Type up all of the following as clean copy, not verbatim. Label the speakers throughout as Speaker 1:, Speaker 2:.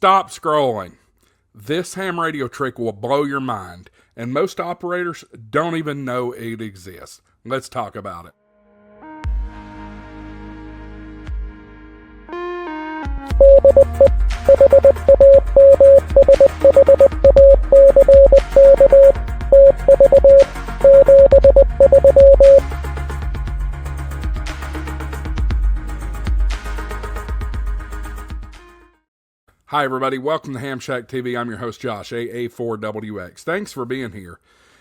Speaker 1: Stop scrolling. This ham radio trick will blow your mind, and most operators don't even know it exists. Let's talk about it. Hi everybody, welcome to HamShackTV. I'm your host Josh, AA4WX. Thanks for being here.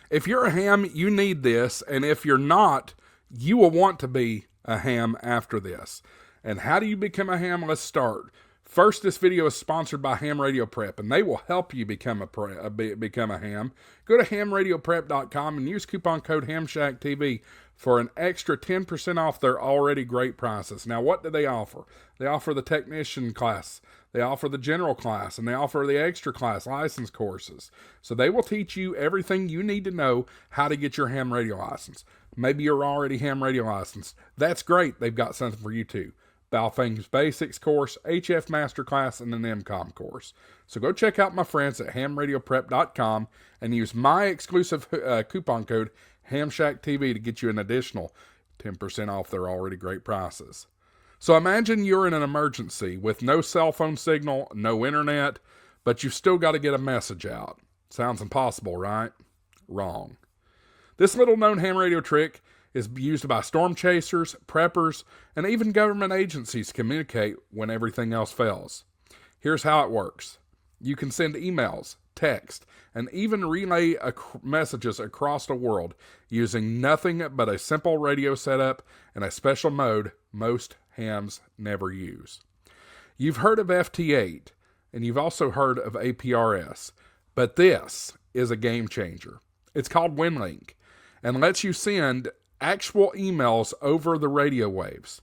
Speaker 1: If you're a ham, you need this, and if you're not, you will want to be a ham after this. And how do you become a ham? Let's start. First, this video is sponsored by Ham Radio Prep, and they will help you become a ham. Go to hamradioprep.com and use coupon code HamShackTV for an extra 10% off their already great prices. Now, what do they offer? They offer the technician class, they offer the general class, and they offer the extra class license courses. So they will teach you everything you need to know how to get your ham radio license. Maybe you're already ham radio licensed. That's great. They've got something for you too. All Things Basics course, HF Masterclass, and an MCOM course. So go check out my friends at hamradioprep.com and use my exclusive coupon code HamShackTV to get you an additional 10% off their already great prices. So imagine you're in an emergency with no cell phone signal, no internet, but you've still got to get a message out. Sounds impossible, right? Wrong. This little known ham radio trick is used by storm chasers, preppers, and even government agencies to communicate when everything else fails. Here's how it works. You can send emails, text, and even relay messages across the world using nothing but a simple radio setup and a special mode most hams never use. You've heard of FT8, and you've also heard of APRS, but this is a game changer. It's called Winlink, and lets you send actual emails over the radio waves.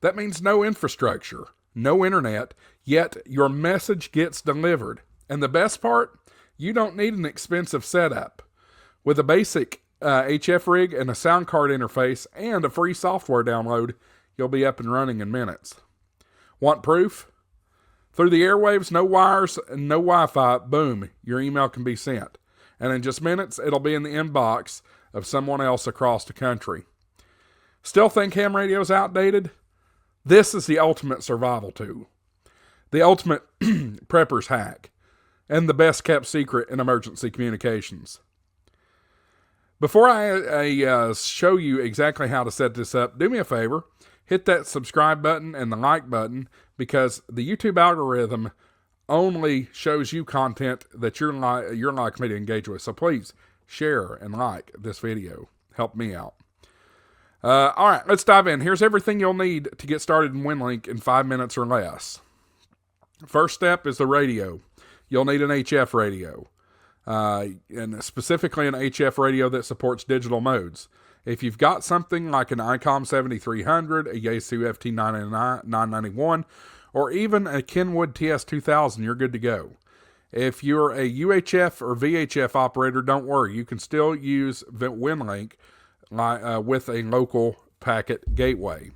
Speaker 1: That means no infrastructure, no internet, yet your message gets delivered. And the best part, you don't need an expensive setup. With a basic HF rig and a sound card interface and a free software download, you'll be up and running in minutes. Want proof? Through the airwaves, no wires, and no Wi-Fi, boom, your email can be sent. And in just minutes, it'll be in the inbox of someone else across the country. Still think ham radio's outdated? This is the ultimate survival tool. The ultimate prepper's hack. And the best kept secret in emergency communications. Before I show you exactly how to set this up, do me a favor. Hit that subscribe button and the like button, because the YouTube algorithm only shows you content that you're likely to engage with. So please share and like this video. Help me out. All right, let's dive in. Here's everything you'll need to get started in Winlink in 5 minutes or less. First step is the radio. You'll need an HF radio, and specifically an HF radio that supports digital modes. If you've got something like an ICOM 7300, a Yaesu FT991, or even a Kenwood TS2000, you're good to go. If you're a UHF or VHF operator, don't worry. You can still use Winlink with a local packet gateway.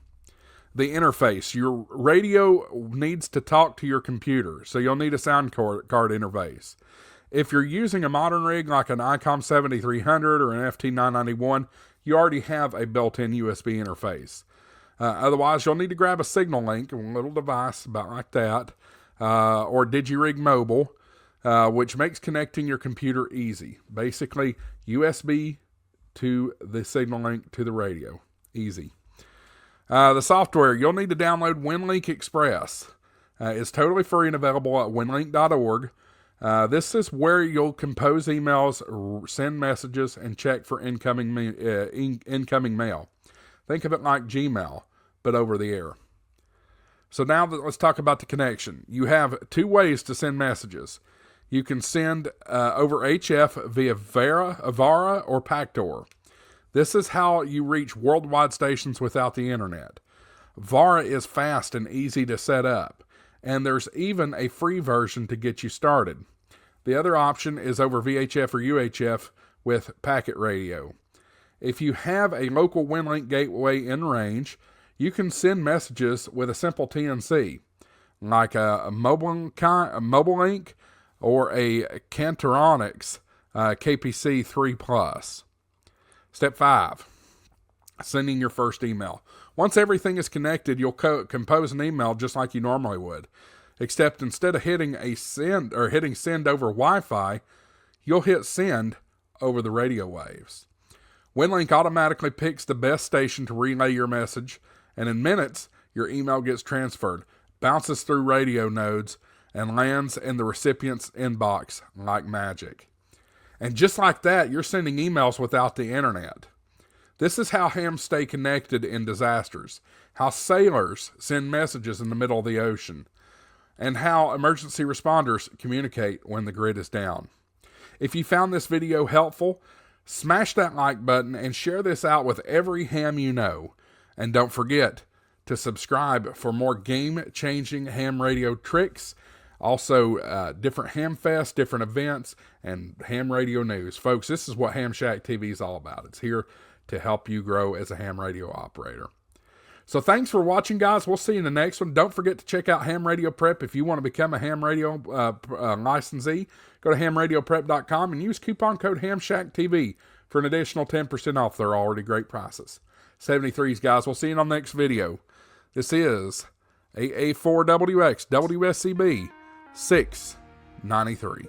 Speaker 1: The interface. Your radio needs to talk to your computer, so you'll need a sound card interface. If you're using a modern rig like an ICOM 7300 or an FT991, you already have a built-in USB interface. Otherwise, you'll need to grab a signal link, a little device about like that, or DigiRig Mobile, which makes connecting your computer easy. Basically, USB to the signal link to the radio. Easy. The software, you'll need to download Winlink Express. It's totally free and available at winlink.org. This is where you'll compose emails, send messages, and check for incoming mail. Think of it like Gmail, but over the air. So now let's talk about the connection. You have two ways to send messages. You can send over HF via Avara or Pactor. This is how you reach worldwide stations without the internet. Vara is fast and easy to set up, and there's even a free version to get you started. The other option is over VHF or UHF with packet radio. If you have a local Winlink gateway in range, you can send messages with a simple TNC. like a mobile link or a Cantoronics KPC 3+. Step 5, sending your first email. Once everything is connected, you'll compose an email just like you normally would, except instead of hitting send over Wi-Fi, you'll hit send over the radio waves. Winlink automatically picks the best station to relay your message, and in minutes, your email gets transferred, bounces through radio nodes, and lands in the recipient's inbox like magic. And just like that, you're sending emails without the internet. This is how hams stay connected in disasters, how sailors send messages in the middle of the ocean, and how emergency responders communicate when the grid is down. If you found this video helpful, smash that like button and share this out with every ham you know. And don't forget to subscribe for more game-changing ham radio tricks, also different ham fests, different events, and ham radio news. Folks, this is what HamShackTV is all about. It's here to help you grow as a ham radio operator. So thanks for watching, guys. We'll see you in the next one. Don't forget to check out Ham Radio Prep if you want to become a ham radio licensee. Go to hamradioprep.com and use coupon code HamShackTV for an additional 10% off their already great prices. 73s, guys. We'll see you on the next video. This is AA4WX WSCB 693.